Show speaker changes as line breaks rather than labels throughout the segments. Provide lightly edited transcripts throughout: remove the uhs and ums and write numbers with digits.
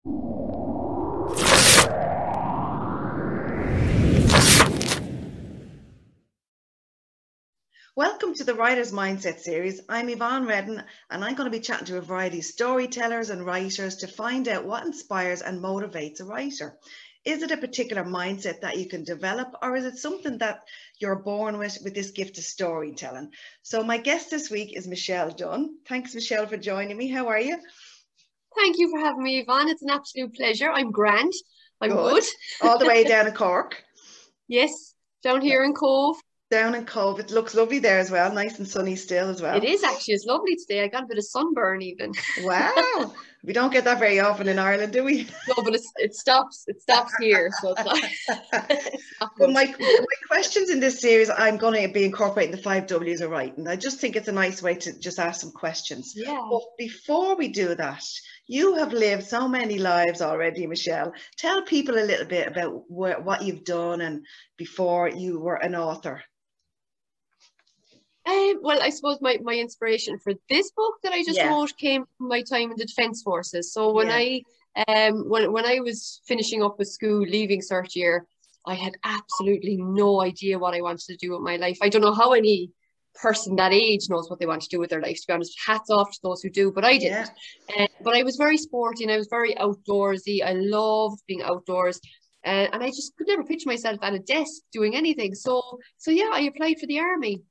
Welcome to the Writer's Mindset series. I'm Yvonne Redden, and I'm going to be chatting to a variety of storytellers and writers to find out what inspires and motivates a writer. Is it a particular mindset that you can develop, or is it something that you're born with this gift of storytelling? So my guest this week is Michelle Dunne. Thanks, Michelle, for joining me. How are you?
Thank you for having me, Yvonne. It's an absolute pleasure. I'm grand. I'm good.
All the way down in Cork?
Yes, down here in Cove.
Down in Cove. It looks lovely there as well. Nice and sunny still as well.
It is actually. It's lovely today. I got a bit of sunburn even.
Wow. We don't get that very often in Ireland, do we?
No, but it stops here. So it's not
Well, my questions in this series, I'm going to be incorporating the 5 W's of writing. I just think it's a nice way to just ask some questions.
Yeah.
But before we do that, you have lived so many lives already, Michelle. Tell people a little bit about what you've done and before you were an author.
Well, I suppose my inspiration for this book that I just wrote came from my time in the Defence Forces. So when I was finishing up with school, leaving cert year, I had absolutely no idea what I wanted to do with my life. I don't know how any person that age knows what they want to do with their life, to be honest. Hats off to those who do, but I didn't. But I was very sporty and I was very outdoorsy. I loved being outdoors. And I just could never picture myself at a desk doing anything. So yeah, I applied for the army.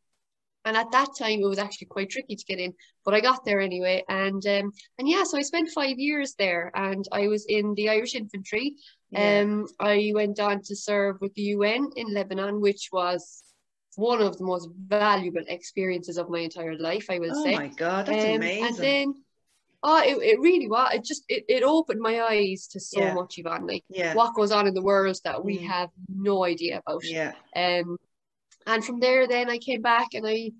And at that time, it was actually quite tricky to get in, but I got there anyway. And yeah, so I spent 5 years there, and I was in the Irish infantry. I went on to serve with the UN in Lebanon, which was one of the most valuable experiences of my entire life, I will say.
Oh my God, that's amazing.
And then, it really was. It opened my eyes to so much, Yvonne. Like what goes on in the world that we have no idea about. And from there, then I came back and I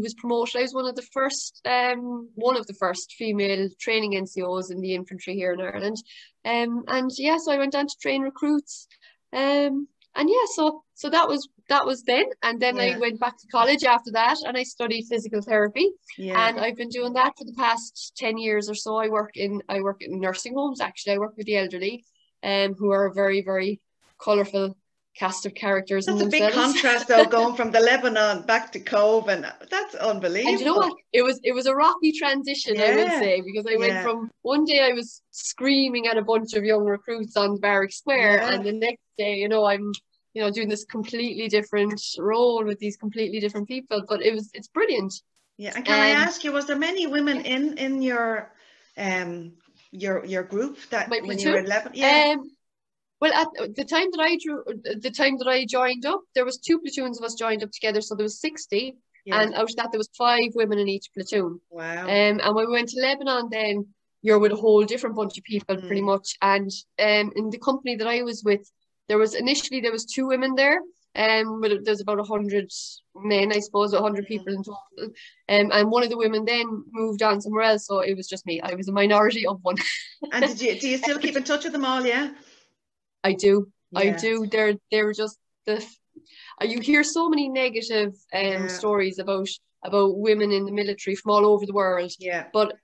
was promoted. I was one of the first female training NCOs in the infantry here in Ireland. And yeah, so I went on to train recruits. And yeah, so that was then. And then I went back to college after that, and I studied physical therapy. And I've been doing that for the past 10 years or so. I work in nursing homes. Actually, I work with the elderly, who are a very, very colourful cast of characters.
That's a big contrast, though, going from the Lebanon back to Cove, and that's unbelievable.
And you know what? It was a rocky transition, I will say, because I went from one day I was screaming at a bunch of young recruits on Barrack Square, and the next day, I'm doing this completely different role with these completely different people. But it's brilliant.
Yeah, and can I ask you, was there many women in your group that when you were in Lebanon?
Well, at the time that I joined up, there was 2 platoons of us joined up together, so there was 60, and out of that there was 5 women in each platoon.
Wow.
And when we went to Lebanon, then you're with a whole different bunch of people, pretty much. And in the company that I was with, there was 2 women there, but there's about 100 men, I suppose, 100 people in total. And one of the women then moved on somewhere else, so it was just me. I was a minority of one.
And do you still keep in touch with them all? Yeah.
I do. They're just you hear so many negative stories about women in the military from all over the world.
Yeah.
But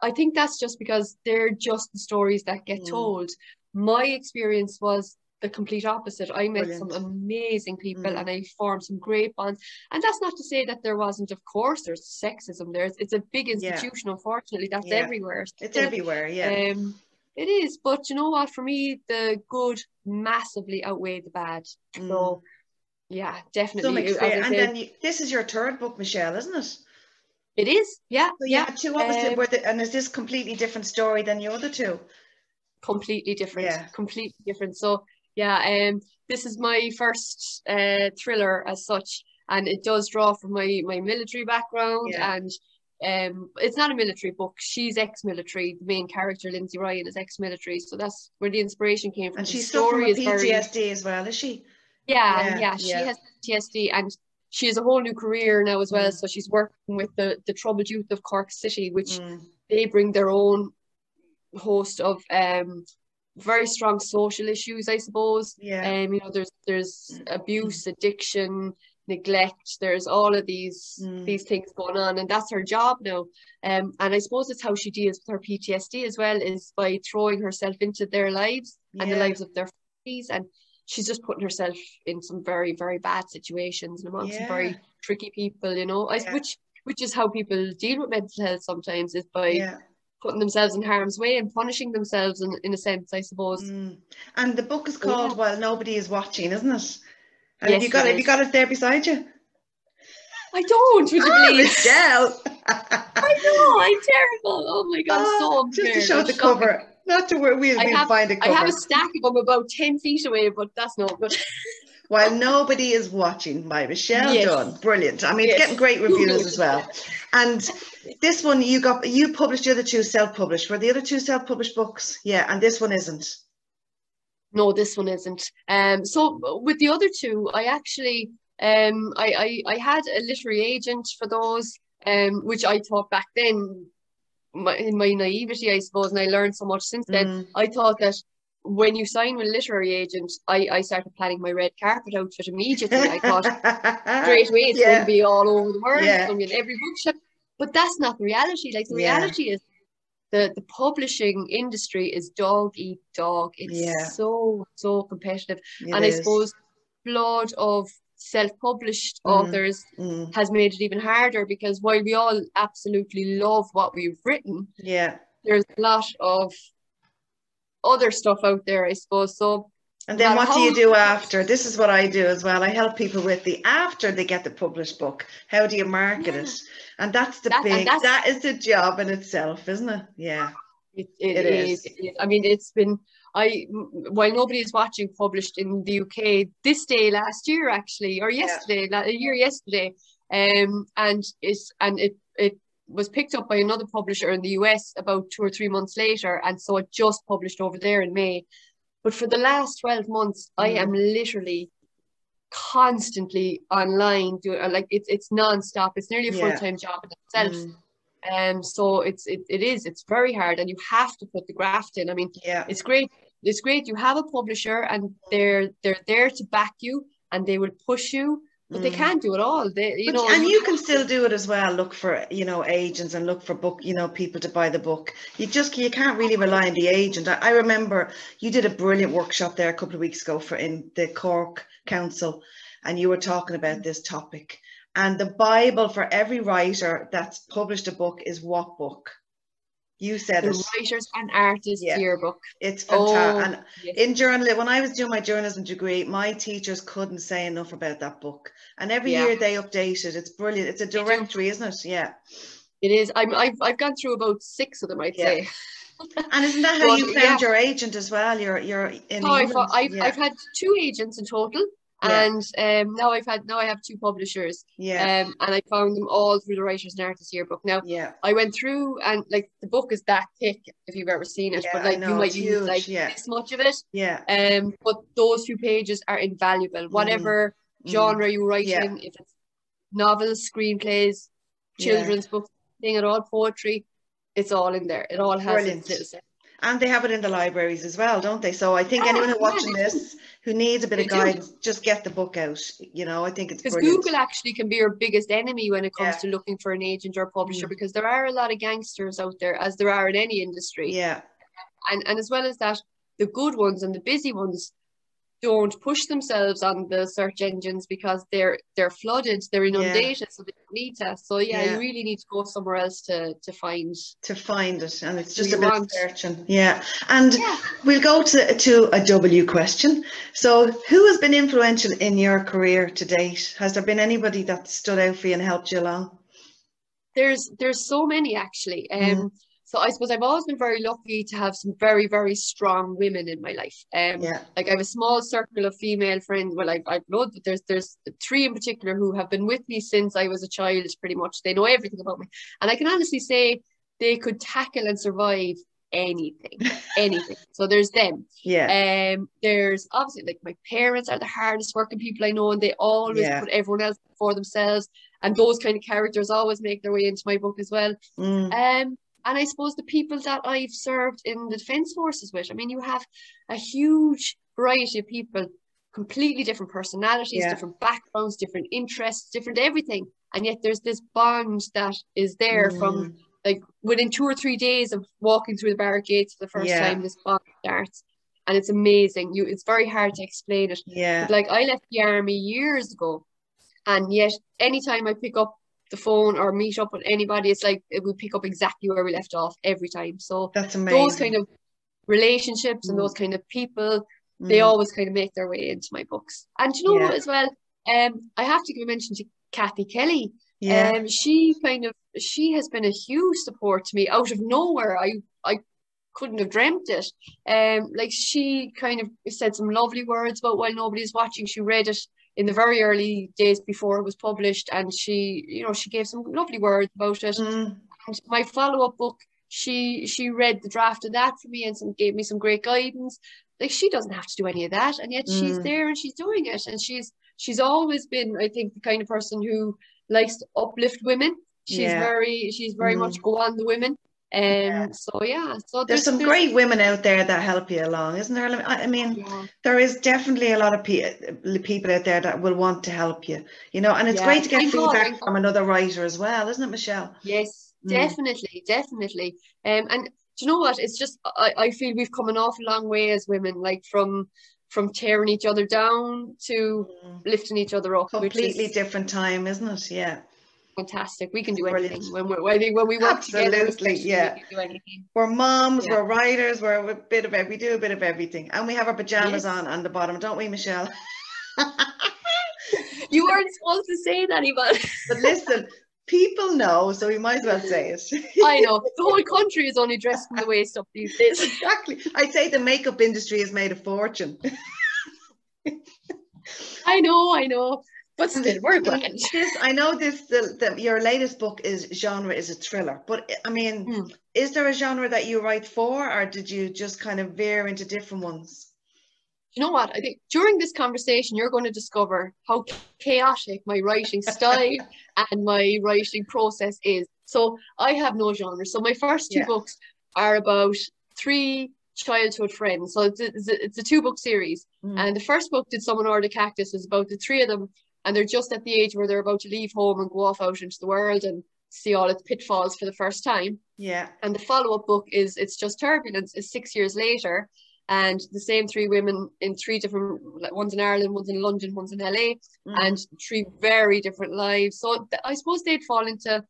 I think that's just because they're just the stories that get told. My experience was the complete opposite. I met some amazing people and I formed some great bonds. And that's not to say that there wasn't, of course, there's sexism there. It's a big institution, unfortunately, that's everywhere.
It's everywhere, yeah.
It is, but you know what? For me, the good massively outweigh the bad. So, yeah, definitely.
And then this is your 3rd book, Michelle, isn't it?
It is, yeah.
So you had 2 others, and is this completely different story than the other 2?
Completely different. Completely different. So, yeah, this is my first thriller as such, and it does draw from my military background and. It's not a military book. She's ex-military. The main character, Lindsay Ryan, is ex-military, so that's where the inspiration came from.
And she's suffering with PTSD as well, is she?
Yeah. She has PTSD, and she has a whole new career now as well. So she's working with the troubled youth of Cork City, which they bring their own host of very strong social issues, I suppose. There's abuse, addiction, neglect, there's all of these things going on, and that's her job now. And I suppose it's how she deals with her PTSD as well, is by throwing herself into their lives and the lives of their families, and she's just putting herself in some very, very bad situations and amongst some very tricky people, you know, which is how people deal with mental health sometimes, is by putting themselves in harm's way and punishing themselves in a sense, I suppose.
And the book is called While Nobody Is Watching, isn't it? And
yes,
have you got it there beside you?
I don't, would you believe?
Michelle.
I know, I'm terrible. Oh my God, so unfair.
Just to show the cover. Not to worry, we'll find a cover.
I have a stack of them about 10 feet away, but that's not good.
While Nobody Is Watching by Michelle Dunne. Brilliant. I mean, it's getting great reviews as well. And this one you published, the other two self-published. Were the other two self-published books? Yeah, and this one isn't.
No, this one isn't. So with the other two, I actually I had a literary agent for those, which I thought back then, in my naivety, I suppose, and I learned so much since then. I thought that when you sign with a literary agent, I started planning my red carpet outfit immediately. I thought straight away it's going to be all over the world, it's going to be in every bookshop. But that's not the reality. Like, the reality is the publishing industry is dog eat dog. It's so competitive. I suppose flood of self-published authors has made it even harder, because while we all absolutely love what we've written, there's a lot of other stuff out there, I suppose. So,
and then what do you do after? This is what I do as well. I help people with after they get the published book. How do you market it? And that's that is the job in itself, isn't it? Yeah.
It is. I mean, it's been, While Nobody Is Watching, published in the UK this day last year, actually, or yesterday, a year yesterday, and it was picked up by another publisher in the US about 2 or 3 months later, and so it just published over there in May. But for the last 12 months, I am literally constantly online doing, like, it's non-stop. It's nearly a full-time job in itself. So it's very hard, and you have to put the graft in. I mean, it's great you have a publisher, and they're there to back you, and they will push you, but they can't do it all. You
can still do it as well. Look for agents, and look for people to buy the book. You can't really rely on the agent. I remember you did a brilliant workshop there a couple of weeks ago in the Cork Council, and you were talking about this topic. And the Bible for every writer that's published a book is what book? You said
the Writers and Artists Yearbook.
It's fantastic. In journalism, when I was doing my journalism degree, my teachers couldn't say enough about that book. And every year they update it. It's brilliant. It's a directory, isn't it? Yeah.
It is. I've gone through about 6 of them, I'd say.
And isn't that how you found your agent as well? You're in England.
I've had 2 agents in total. And now I have 2 publishers. And I found them all through the Writers and Artists Yearbook. Now I went through, and like, the book is that thick, if you've ever seen it, but like, you might use like this much of it. But those few pages are invaluable. Whatever genre you write in, if it's novels, screenplays, children's books, thing at all, poetry, it's all in there. It all has its little set.
And they have it in the libraries as well, don't they? So I think anyone who's watching this who needs a bit of guidance, just get the book out. I think it's brilliant.
Because Google actually can be your biggest enemy when it comes to looking for an agent or a publisher, because there are a lot of gangsters out there, as there are in any industry.
Yeah.
And as well as that, the good ones and the busy ones don't push themselves on the search engines, because they're flooded, they're inundated, so they don't need to. So you really need to go somewhere else to find
it, and it's just a bit of searching. And we'll go to a W question. So who has been influential in your career to date? Has there been anybody that stood out for you and helped you along?
There's so many, actually. So I suppose I've always been very lucky to have some very, very strong women in my life. Like, I have a small circle of female friends. Well, I've known that there's 3 in particular who have been with me since I was a child, pretty much. They know everything about me. And I can honestly say they could tackle and survive anything. So there's them. There's obviously, like, my parents are the hardest working people I know, and they always put everyone else before themselves. And those kind of characters always make their way into my book as well. And I suppose the people that I've served in the Defence Forces with, I mean, you have a huge variety of people completely different personalities, different backgrounds, different interests, different everything. And yet there's this bond that is there from like within 2 or 3 days of walking through the barrack gates for the first time, this bond starts. And it's amazing. It's very hard to explain it. But like I left the army years ago, and yet anytime I pick up the phone or meet up with anybody, it's like we pick up exactly where we left off every time. So
that's amazing.
Those kind of relationships and those kind of people, they always kind of make their way into my books. And you know what as well, I have to give a mention to Kathy Kelly. She has been a huge support to me out of nowhere. I couldn't have dreamt it. Like she kind of said some lovely words about While Nobody's Watching. She read it in the very early days before it was published, and she gave some lovely words about it. And my follow-up book, she read the draft of that for me and gave me some great guidance. Like she doesn't have to do any of that, and yet she's there and she's doing it. And she's always been, I think, the kind of person who likes to uplift women. She's very much go on the women. So
there's some great women out there that help you along, isn't there? I mean, there is definitely a lot of people out there that will want to help you, you know, and it's great to get feedback from another writer as well, isn't it, Michelle?
Yes, definitely. And do you know what? It's just I feel we've come an awful long way as women, like from tearing each other down to lifting each other up.
Completely different time, isn't it? Yeah.
Fantastic. We can do anything when we work together.
Absolutely,
we can do anything.
We're moms, we're writers, we do a bit of everything, and we have our pajamas on the bottom, don't we, Michelle?
You weren't supposed to say that, Yvonne.
But listen, people know, so we might as well say it.
I know. The whole country is only dressed from the waist up these days.
Exactly. I'd say the makeup industry has made a fortune.
I know. But still, we're grand.
I know your latest book is a thriller, but I mean, is there a genre that you write for, or did you just kind of veer into different ones?
You know what? I think during this conversation, you're going to discover how chaotic my writing style and my writing process is. So I have no genre. So my first two books are about 3 childhood friends. So it's a 2-book series. And the first book, Did Someone Order the Cactus, is about the 3 of them. And they're just at the age where they're about to leave home and go off out into the world and see all its pitfalls for the first time.
Yeah. And
the follow-up book is It's Just Turbulence, is 6 years later. And the same 3 women in 3 different, one's in Ireland, one's in London, one's in LA, and 3 very different lives. So I suppose they'd fall into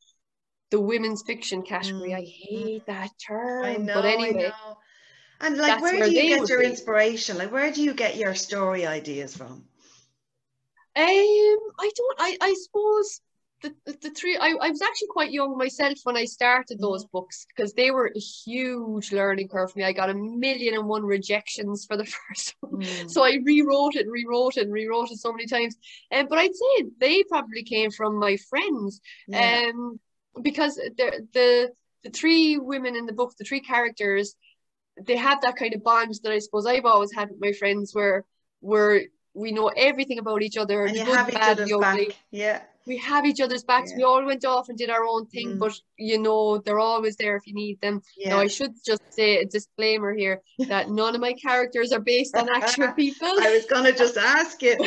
the women's fiction category. I hate that term.
I know,
but anyway.
I know. And like, where do you get your inspiration? Like, where do you get your story ideas from?
I suppose the 3, I was actually quite young myself when I started those books, because they were a huge learning curve for me. I got 1,000,001 rejections for the first one. So I rewrote it so many times. But I'd say they probably came from my friends. Because the 3 women in the book, the 3 characters, they have that kind of bond that I suppose I've always had with my friends, where we know everything about each other.
And you have each other's back. Yeah.
We have each other's backs. We all went off and did our own thing, but you know, they're always there if you need them. Now, I should just say a disclaimer here that none of my characters are based on actual people.
I was going to just ask it.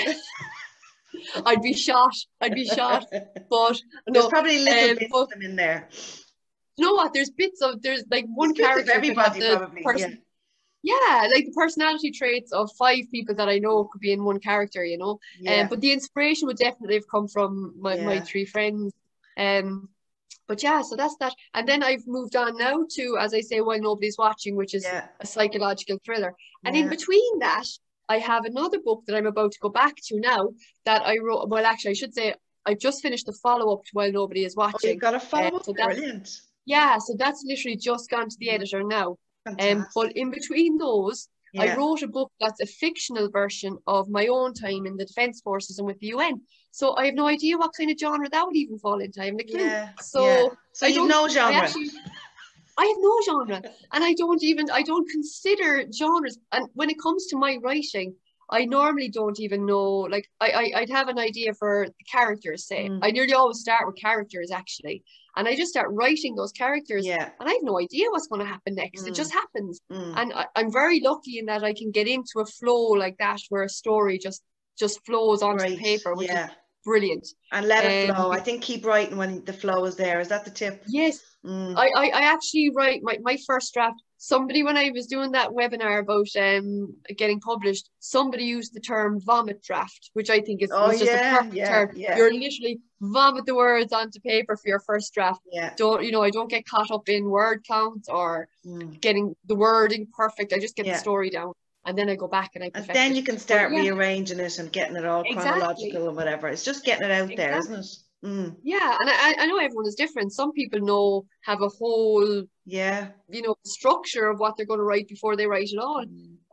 I'd be shot. But
there's probably little bits of them in there.
You know what? There's like one character.
Everybody probably.
Yeah, like the personality traits of 5 people that I know could be in one character, you know. But the inspiration would definitely have come from my 3 friends. But yeah, so that's that. And then I've moved on now to, as I say, While Nobody's Watching, which is a psychological thriller. And in between that, I have another book that I'm about to go back to now that I wrote. Well, actually, I should say I've just finished the follow-up to While Nobody Is Watching.
Oh, you've got a follow-up? Brilliant.
Yeah, so that's literally just gone to the editor now. But in between those, I wrote a book that's a fictional version of my own time in the Defence Forces and with the UN. So I have no idea what kind of genre that would even fall into. I have no clue. So
you have no genre.
I have no genre, and I don't consider genres. And when it comes to my writing, I normally don't even know, like I'd have an idea for the characters, say. I nearly always start with characters actually. And I just start writing those characters and I have no idea what's going to happen next. It just happens. And I'm very lucky in that I can get into a flow like that where a story just flows onto the paper, which is brilliant.
And let it flow. I think keep writing when the flow is there. Is that the tip?
Yes. I actually write my first draft. Somebody, when I was doing that webinar about getting published, somebody used the term vomit draft, which I think is just a perfect term. You're literally vomit the words onto paper for your first draft. Don't, I don't get caught up in word counts or getting the wording perfect. I just get the story down. And then I go back and I perfect
then you can start rearranging it and getting it all chronological and whatever. It's just getting it out there, isn't it?
Yeah, and I know everyone is different. Some people have a whole structure of what they're going to write before they write it all.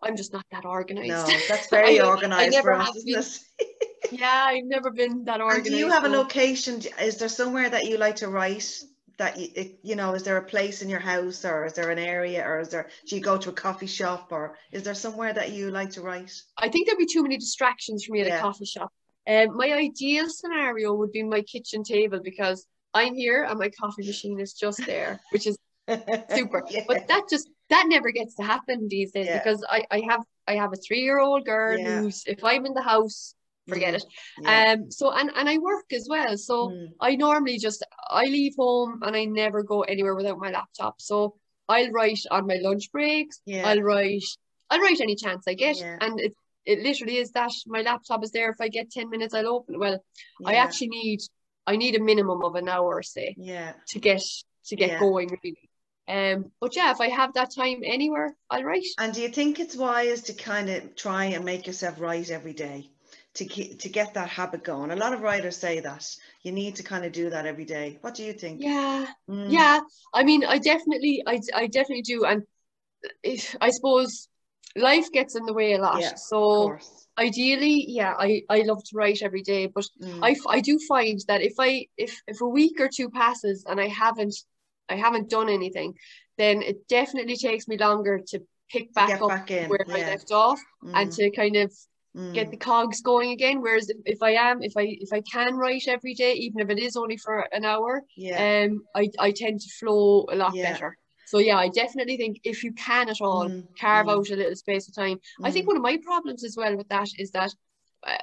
I'm just not that organized.
No, that's very organized for us, isn't it?
Yeah, I've never been that organized.
And do you have a location? Is there somewhere that you like to write? That is there a place in your house, or is there an area, or do you go to a coffee shop, or is there somewhere that you like to write?
I think there'd be too many distractions for me at a coffee shop. My ideal scenario would be my kitchen table, because I'm here and my coffee machine is just there, which is super. But that never gets to happen these days because I have a 3-year-old girl who's, if I'm in the house, forget it. So and I work as well. So I normally I leave home and I never go anywhere without my laptop. So I'll write on my lunch breaks. I'll write any chance I get. And it literally is that my laptop is there. If I get 10 minutes, I'll open it. Well, I actually need a minimum of an hour, say, to get going really. But if I have that time anywhere, I'll write.
And do you think it's wise to kind of try and make yourself write every day to get that habit going? A lot of writers say that you need to kind of do that every day. What do you think?
Yeah. I mean, I definitely do. And I suppose life gets in the way a lot. So ideally, I love to write every day, but I do find that if a week or two passes and I haven't done anything, then it definitely takes me longer to pick back up where I left off and to kind of get the cogs going again. Whereas if I can write every day, even if it is only for an hour, I tend to flow a lot better. So I definitely think if you can at all carve out a little space of time. I think one of my problems as well with that is that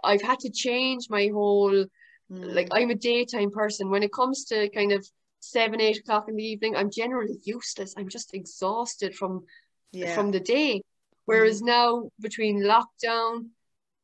I've had to change my whole, like, I'm a daytime person. When it comes to kind of 7-8 o'clock in the evening, I'm generally useless. I'm just exhausted from the day. Whereas now, between lockdown,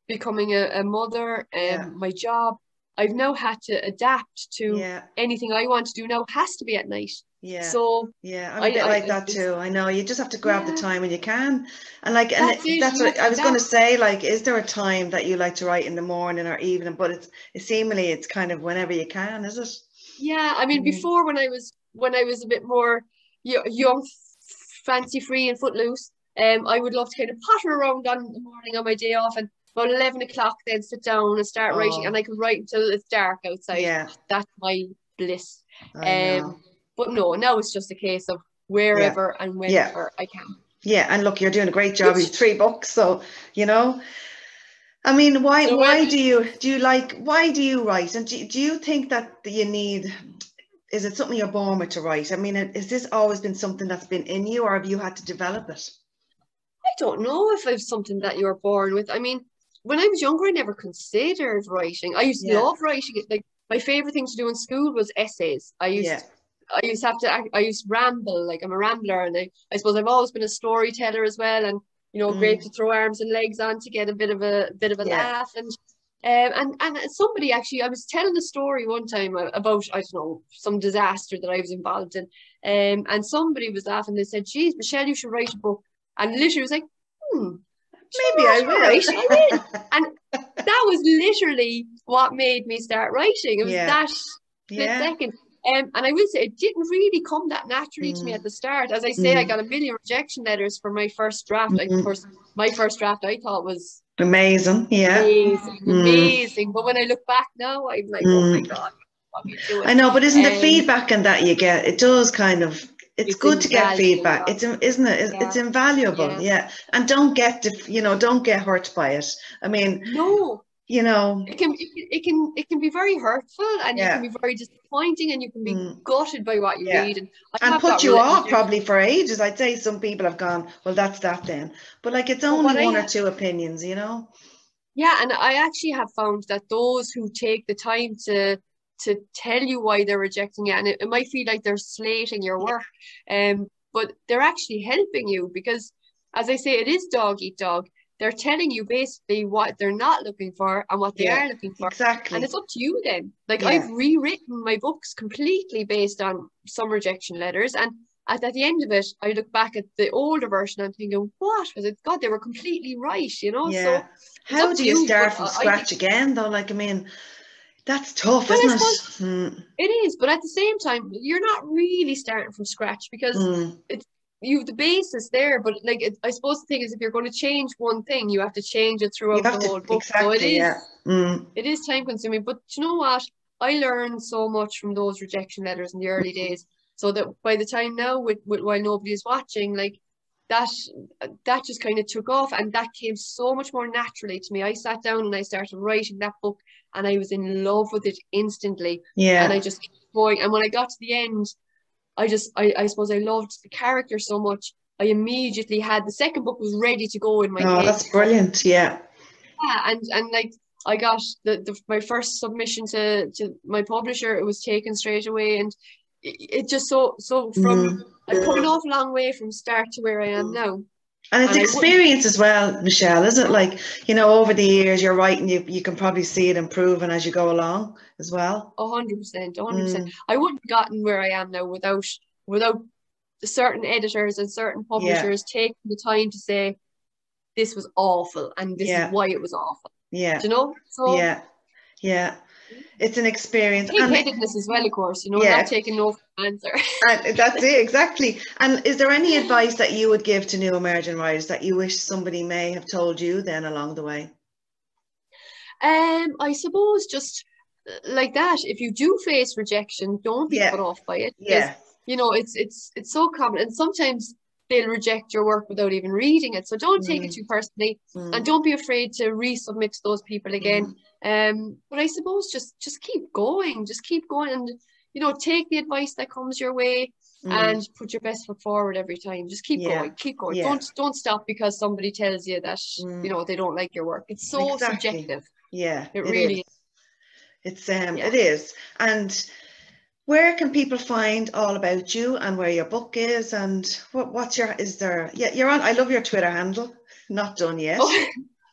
becoming a mother, my job, I've now had to adapt to anything I want to do now has to be at night. So
I'm a bit like that too. I know you just have to grab the time when you can, and that's what I was going to say. Like, is there a time that you like to write in the morning or evening? But it's kind of whenever you can, is it?
Yeah, I mean, before when I was a bit more young, fancy free and footloose, I would love to kind of potter around on the morning on my day off, and about 11 o'clock then sit down and start writing, and I could write until it's dark outside. That's my bliss. But no, now it's just a case of wherever and whenever I can. Yeah,
and look, you're doing a great job. You have 3 books, so I mean, why do you write? And do you think that you need? Is it something you're born with to write? I mean, has this always been something that's been in you, or have you had to develop it?
I don't know if it's something that you're born with. I mean, when I was younger, I never considered writing. I used to love writing. Like, my favorite thing to do in school was essays. I used to ramble. Like, I'm a rambler, and I suppose I've always been a storyteller as well. And great to throw arms and legs on to get a bit of a laugh. And somebody actually, I was telling a story one time about, I don't know, some disaster that I was involved in, and somebody was laughing. They said, "Geez, Michelle, you should write a book." And literally was like,
maybe I will.
And that was literally what made me start writing. It was that split second. And I will say, it didn't really come that naturally to me at the start. As I say, I got a million rejection letters for my first draft. Of course, my first draft I thought was
amazing.
Amazing. But when I look back now, I'm like, oh my God, what are you doing?
I know, but isn't the feedback in that you get, it does kind of, it's good to get feedback. It's, isn't it? It's invaluable. Yeah. And don't get, don't get hurt by it. I mean,
no, it can be very hurtful, and it can be very disappointing, and you can be gutted by what you read,
and put you off probably for ages. I'd say some people have gone, well, that's that then. But like, it's only one or two opinions,
Yeah, and I actually have found that those who take the time to tell you why they're rejecting it, and it might feel like they're slating your work, but they're actually helping you, because, as I say, it is dog eat dog. They're telling you basically what they're not looking for and what they are looking for.
Exactly.
And it's up to you then. Like, I've rewritten my books completely based on some rejection letters, and at the end of it, I look back at the older version and I'm thinking, what was it? God, they were completely right,
Yeah. So how do you start from scratch again, though? Like, I mean, that's tough, isn't it?
It is, but at the same time, you're not really starting from scratch, because you've the basis there. But like, I suppose the thing is, if you're going to change one thing, you have to change it throughout the whole book.
Exactly,
so it is time consuming. But you know what? I learned so much from those rejection letters in the early days, so that by the time now, while nobody is watching, like, that just kind of took off, and that came so much more naturally to me. I sat down and I started writing that book, and I was in love with it instantly.
Yeah.
And I just kept going. And when I got to the end, I suppose I loved the character so much. I immediately had the second book was ready to go in my head.
Oh, that's brilliant. Yeah.
Yeah, and like, I got my first submission to my publisher. It was taken straight away, and it just so from I've come an awful long way from start to where I am now.
And it's experience as well, Michelle, is it? Like, over the years you're writing, you can probably see it improving as you go along as well.
100%, 100%. I wouldn't have gotten where I am now without certain editors and certain publishers taking the time to say, this was awful, and this is why it was awful.
Yeah.
Do you know? So
yeah. It's an experience.
Pig-headedness as well, of course, not taking no for an answer.
And that's it, exactly. And is there any advice that you would give to new emerging writers that you wish somebody may have told you then along the way?
I suppose just like that, if you do face rejection, don't be put off by it.
Yeah.
It's so common, and sometimes they'll reject your work without even reading it. So don't take it too personally, and don't be afraid to resubmit to those people again. But I suppose just keep going, and take the advice that comes your way, and put your best foot forward every time. Just keep going.
Yeah.
Don't stop because somebody tells you that they don't like your work. It's so subjective.
Yeah,
it really is.
It's it is. And where can people find all about you and where your book is, and you're on, I love your Twitter handle, Not Done Yet.
Oh,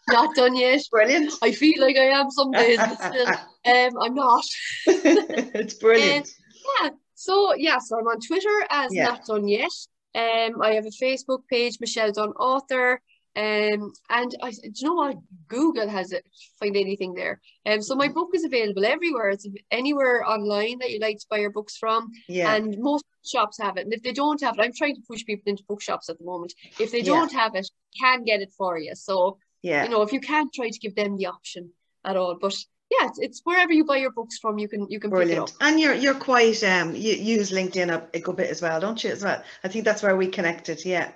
not done yet.
Brilliant.
I feel like I am some days, but still, I'm not.
It's brilliant.
So I'm on Twitter as Not Done Yet. I have a Facebook page, Michelle Dunne Author. And do you know what? Google has it. Find anything there. So my book is available everywhere. It's anywhere online that you like to buy your books from. Yeah. And most shops have it. And if they don't have it, I'm trying to push people into bookshops at the moment. If they don't have it, can get it for you. So if you can, try to give them the option at all. But it's wherever you buy your books from, you can pick it up.
And you're quite you use LinkedIn a good bit as well, don't you? As well, I think that's where we connected. Yeah.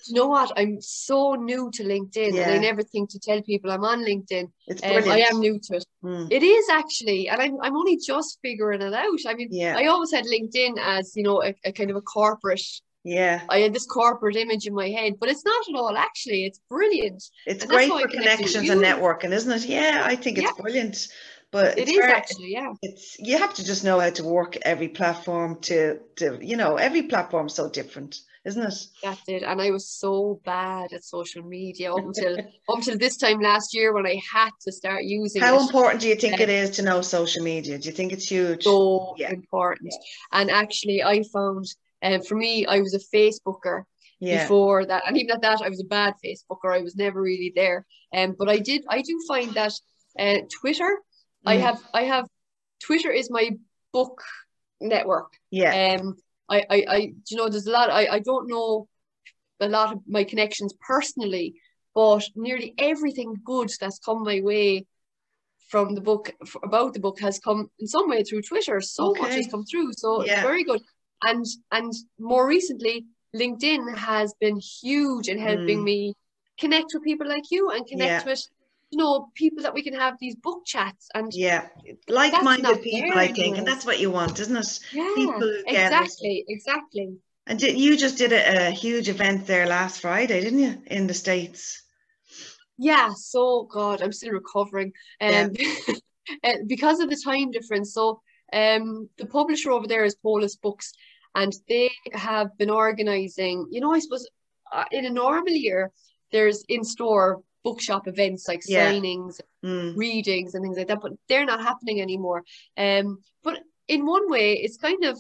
You know what? I'm so new to LinkedIn, and I never think to tell people I'm on LinkedIn.
It's brilliant.
I am new to it. It is actually, and I'm only just figuring it out. I mean, I always had LinkedIn as a kind of a corporate. Yeah. I had this corporate image in my head, but it's not at all. Actually, it's brilliant.
It's great for connections and networking, isn't it? Yeah, I think it's brilliant. But
it is actually,
you have to just know how to work every platform to every platform's so different, isn't it?
That's it. And I was so bad at social media up until this time last year when I had to start using it.
How important do you think it is to know social media? Do you think it's huge?
So important. Yeah. And actually I found, for me, I was a Facebooker before that. And even at that, I was a bad Facebooker. I was never really there. But I do find that Twitter, I have Twitter is my book network.
Yeah.
There's a lot. I don't know a lot of my connections personally, but nearly everything good that's come my way from the book, about the book, has come in some way through Twitter. So much has come through. So it's very good. And more recently, LinkedIn has been huge in helping me connect with people like you and connect with, you know, people that we can have these book chats and
like-minded people, I think, and that's what you want, isn't it?
Yeah,
people who
exactly.
And you just did a huge event there last Friday, didn't you, in the States?
Yeah, so God, I'm still recovering. Because of the time difference. So the publisher over there is Polis Books, and they have been organizing, you know, I suppose in a normal year, there's in-store bookshop events like signings, readings and things like that, but they're not happening anymore. But in one way, it's kind of,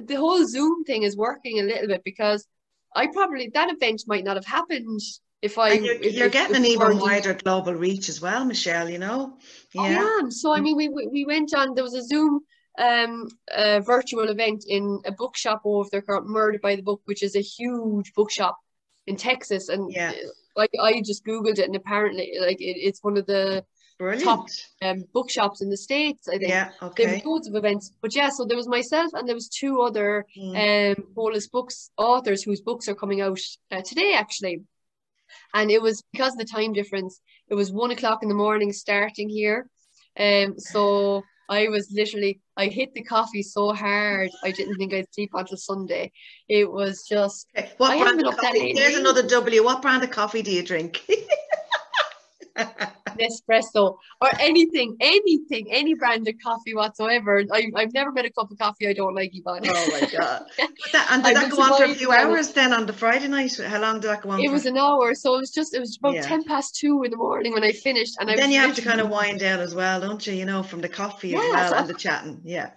the whole Zoom thing is working a little bit, because that event might not have happened if
you're getting an even wider global reach as well, Michelle, you know?
Yeah. I am. So I mean, we went on, there was a Zoom virtual event in a bookshop over there called Murdered by the Book, which is a huge bookshop in Texas. And like, I just Googled it, and apparently like it's one of the top bookshops in the States, I think.
Yeah, okay.
There were loads of events. But yeah, so there was myself and there was two other Polis Books authors whose books are coming out today, actually. And it was, because of the time difference, it was 1 o'clock in the morning starting here. So I was literally, I hit the coffee so hard, I didn't think I'd sleep until Sunday. It was just,
what brand of coffee? There's another W. What brand of coffee do you drink?
Nespresso or anything, any brand of coffee whatsoever. I've never met a cup of coffee I don't like, Yvonne.
Oh my God. And did that go on for a few hours then on the Friday night? How long did that go on for?
It was an hour, so it was about 2:10 in the morning when I finished. And
then you have to kind of wind down as well, don't you? You know, from the coffee as well and the chatting. Yeah.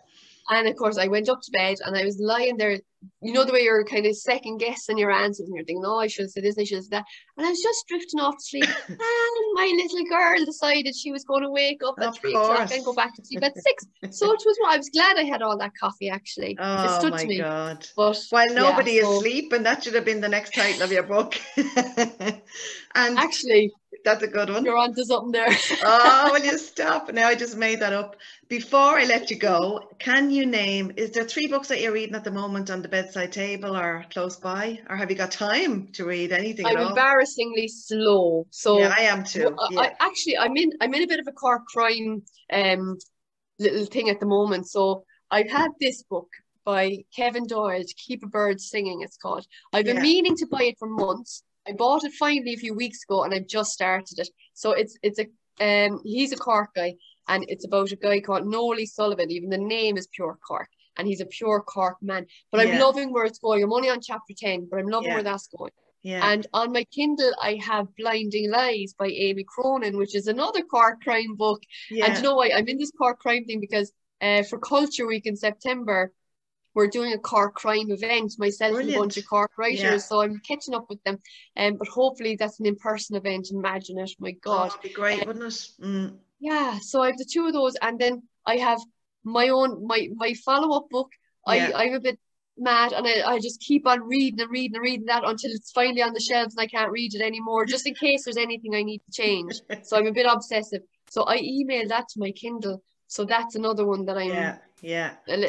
And of course, I went up to bed and I was lying there. You know the way you're kind of second guessing your answers and you're thinking, oh, I should have said this, I should have said that. And I was just drifting off to sleep. And my little girl decided she was going to wake up at 3 o'clock and go back to sleep at 6. So I was glad I had all that coffee, actually.
Oh my God. But while nobody is sleeping, that should have been the next title of your book. And actually, that's a good one.
You're onto something there.
Oh, will you stop? Now I just made that up. Before I let you go, can you name, is there 3 books that you're reading at the moment on the bedside table or close by? Or have you got time to read anything at all?
I'm embarrassingly slow. So
yeah, I am too.
I'm in a bit of a Cork crime little thing at the moment. So I've had this book by Kevin Doyle, To Keep a Bird Singing, it's called. I've been meaning to buy it for months. I bought it finally a few weeks ago and I've just started it. So he's a Cork guy, and it's about a guy called Nolly Sullivan. Even the name is pure Cork, and he's a pure Cork man. But I'm loving where it's going. I'm only on chapter 10, but I'm loving where that's going. Yeah. And on my Kindle, I have Blinding Lies by Amy Cronin, which is another Cork crime book. Yeah. And you know why? I'm in this Cork crime thing because for Culture Week in September, we're doing a Cork crime event, myself and a bunch of Cork writers, so I'm catching up with them. But hopefully that's an in-person event. Imagine it, my God.
Oh, that'd be great, wouldn't it?
Yeah, so I have the 2 of those, and then I have my own, my follow-up book. I'm a bit mad, and I just keep on reading that until it's finally on the shelves and I can't read it anymore, just in case there's anything I need to change. So I'm a bit obsessive. So I emailed that to my Kindle. So that's another one that I'm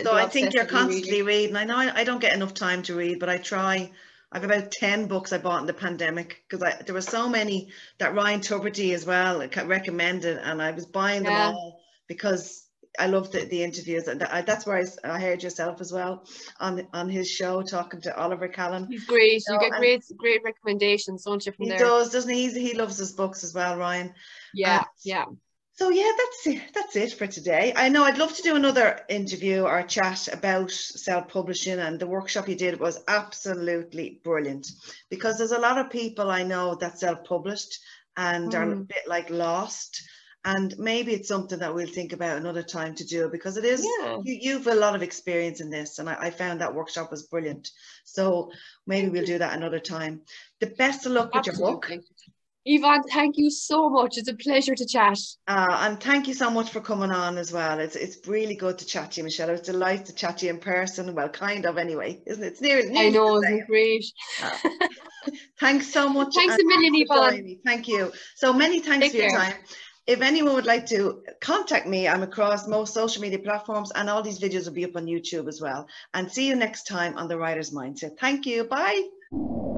So I think you're constantly reading. I know I don't get enough time to read, but I try. I have about 10 books I bought in the pandemic because there were so many that Ryan Tuberty as well recommended, and I was buying them all because I loved the interviews, and that's where I heard yourself as well on his show talking to Oliver Callan.
He's great. You get great recommendations, don't you? From there.
He does, doesn't he? He loves his books as well, Ryan.
Yeah.
So yeah, that's it for today. I know I'd love to do another interview or chat about self-publishing, and the workshop you did was absolutely brilliant, because there's a lot of people I know that self-published and are a bit like lost, and maybe it's something that we'll think about another time to do, because it is you've a lot of experience in this, and I found that workshop was brilliant. So maybe we'll do that another time. The best of luck with your book.
Yvonne, thank you so much. It's a pleasure to chat.
And thank you so much for coming on as well. It's really good to chat to you, Michelle. I was delighted to chat to you in person. Well, kind of anyway, isn't it? It's nearly
I know, isn't it great?
Thanks so much.
Thanks a million, Yvonne.
Thank you. So many thanks for your time. If anyone would like to contact me, I'm across most social media platforms, and all these videos will be up on YouTube as well. And see you next time on The Writer's Mindset. Thank you. Bye.